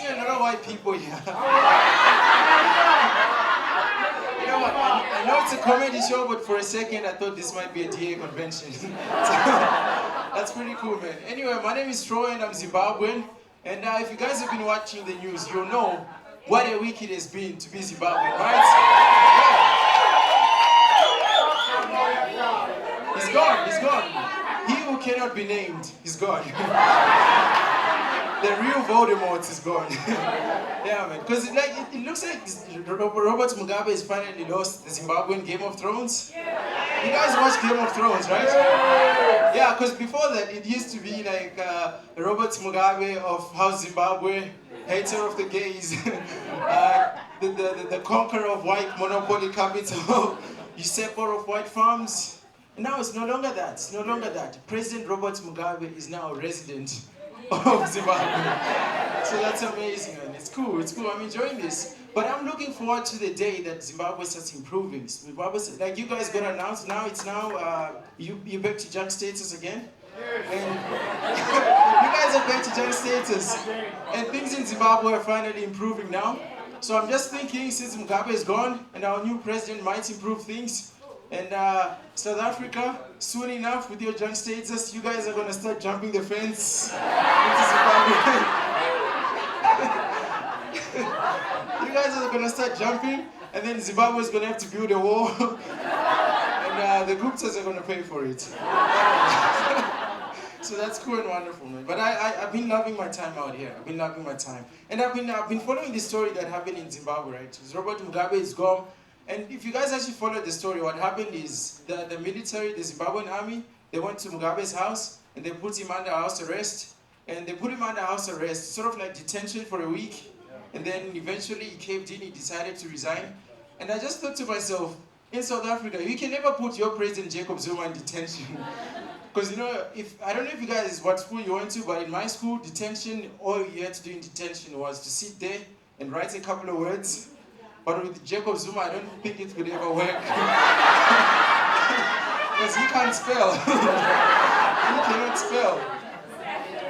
seeing a lot of white people here. You know what? I know it's a comedy show, but for a second I thought this might be a DA convention. So, that's pretty cool, man. Anyway, my name is Troy and I'm Zimbabwean. And if you guys have been watching the news, you'll know what a week it has been to be Zimbabwean, right? Yeah. He's gone, he's gone. He who cannot be named, he's gone. The real Voldemort is gone. Yeah, man. Because it looks like Robert Mugabe has finally lost the Zimbabwean Game of Thrones. You guys watch Game of Thrones, right? Yeah, because before that, it used to be like Robert Mugabe of House Zimbabwe, hater of the gays, the conqueror of white monopoly capital, usurper of white farms. And now it's no longer that. It's no longer that. President Robert Mugabe is now a resident of Zimbabwe. So that's amazing, man. It's cool, it's cool. I'm enjoying this. But I'm looking forward to the day that Zimbabwe starts improving. Zimbabwe, like you guys got announced now, it's now, you back to junk status again? And you guys are back to junk status. And things in Zimbabwe are finally improving now. So I'm just thinking, since Mugabe is gone, and our new president might improve things, and South Africa, soon enough, with your junk status, you guys are going to start jumping the fence into Zimbabwe. You guys are going to start jumping, and then Zimbabwe is going to have to build a wall, and the Guptas are going to pay for it. So that's cool and wonderful, man. But I've been loving my time out here. I've been loving my time. And I've been following this story that happened in Zimbabwe, right? Robert Mugabe is gone. And if you guys actually follow the story, what happened is the military, the Zimbabwean army, they went to Mugabe's house and they put him under house arrest. And they put him under house arrest, sort of like detention for a week. And then eventually he caved in, he decided to resign. And I just thought to myself, in South Africa, you can never put your president Jacob Zuma in detention. Because you know, I don't know if you guys, what school you went to, but in my school, detention, all you had to do in detention was to sit there and write a couple of words. But with Jacob Zuma, I don't think it would ever work. Because he can't spell. He cannot spell.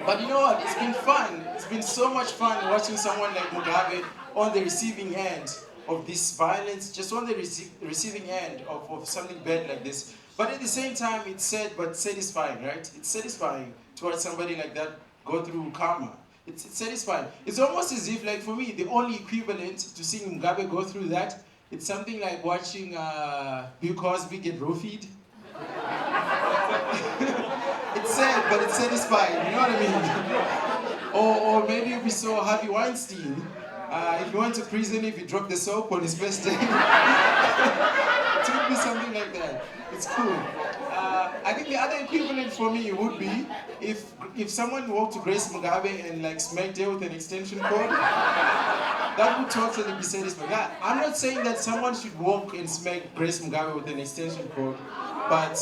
But you know what? It's been fun. It's been so much fun watching someone like Mugabe on the receiving end of this violence, just on the receiving end of something bad like this. But at the same time, it's sad but satisfying, right? It's satisfying to watch somebody like that go through karma. It's satisfying. It's almost as if, like for me, the only equivalent to seeing Mugabe go through that, it's something like watching Bill Cosby get roofied. It's sad, but it's satisfying, you know what I mean? Or maybe if we saw Harvey Weinstein, if he went to prison, if he dropped the soap on his first day. It would be something like that. It's cool. I think the other equivalent for me would be if someone walked to Grace Mugabe and like smacked her with an extension cord, that would totally be satisfying. I'm not saying that someone should walk and smack Grace Mugabe with an extension cord, but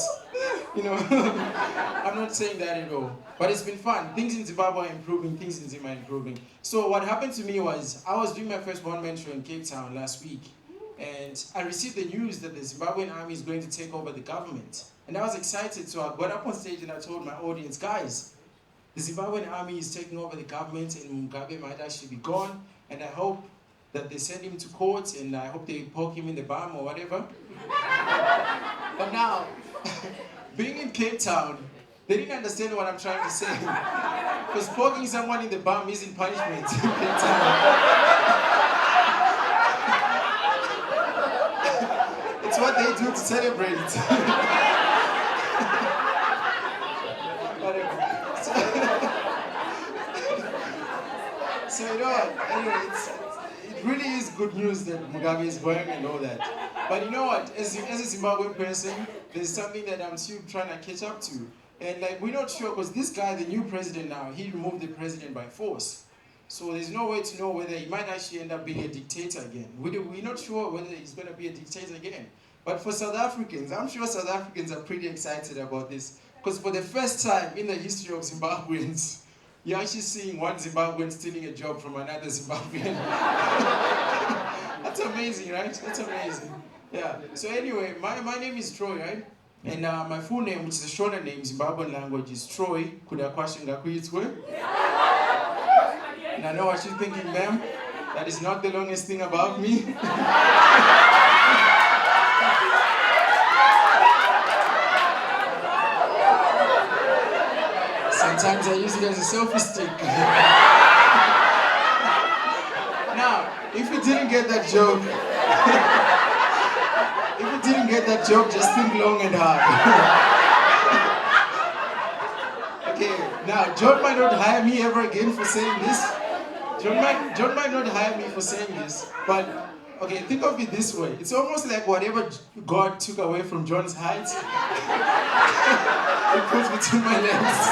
you know, I'm not saying that at all. But it's been fun. Things in Zimbabwe are improving, things in Zimbabwe are improving. So what happened to me was, I was doing my first one-man show in Cape Town last week. And I received the news that the Zimbabwean army is going to take over the government. And I was excited, so I got up on stage and I told my audience, guys, the Zimbabwean army is taking over the government and Mugabe might actually be gone. And I hope that they send him to court and I hope they poke him in the bum or whatever. But now, being in Cape Town, they didn't understand what I'm trying to say. Because poking someone in the bum isn't punishment in Cape Town. It's what they do to celebrate. Whatever. So you know what? Anyway, it really is good news that Mugabe is going and all that. But you know what? As a Zimbabwean person, there's something that I'm still trying to catch up to. And like, we're not sure, because this guy, the new president now, he removed the president by force. So there's no way to know whether he might actually end up being a dictator again. We're not sure whether he's going to be a dictator again. But for South Africans, I'm sure South Africans are pretty excited about this. Because for the first time in the history of Zimbabweans, you're actually seeing one Zimbabwean stealing a job from another Zimbabwean. That's amazing, right? That's amazing. Yeah. So anyway, my name is Troy, right? And my full name, which is a shorter name, Zimbabwean language, is Troy Kudakwashingakuitwe. And I know what you're thinking, ma'am. That is not the longest thing about me. Sometimes I use it as a selfie stick. Now, if you didn't get that joke, just think long and hard. Okay, now John might not hire me ever again for saying this. John might not hire me for saying this, but okay, think of it this way. It's almost like whatever God took away from John's height, it puts between my legs.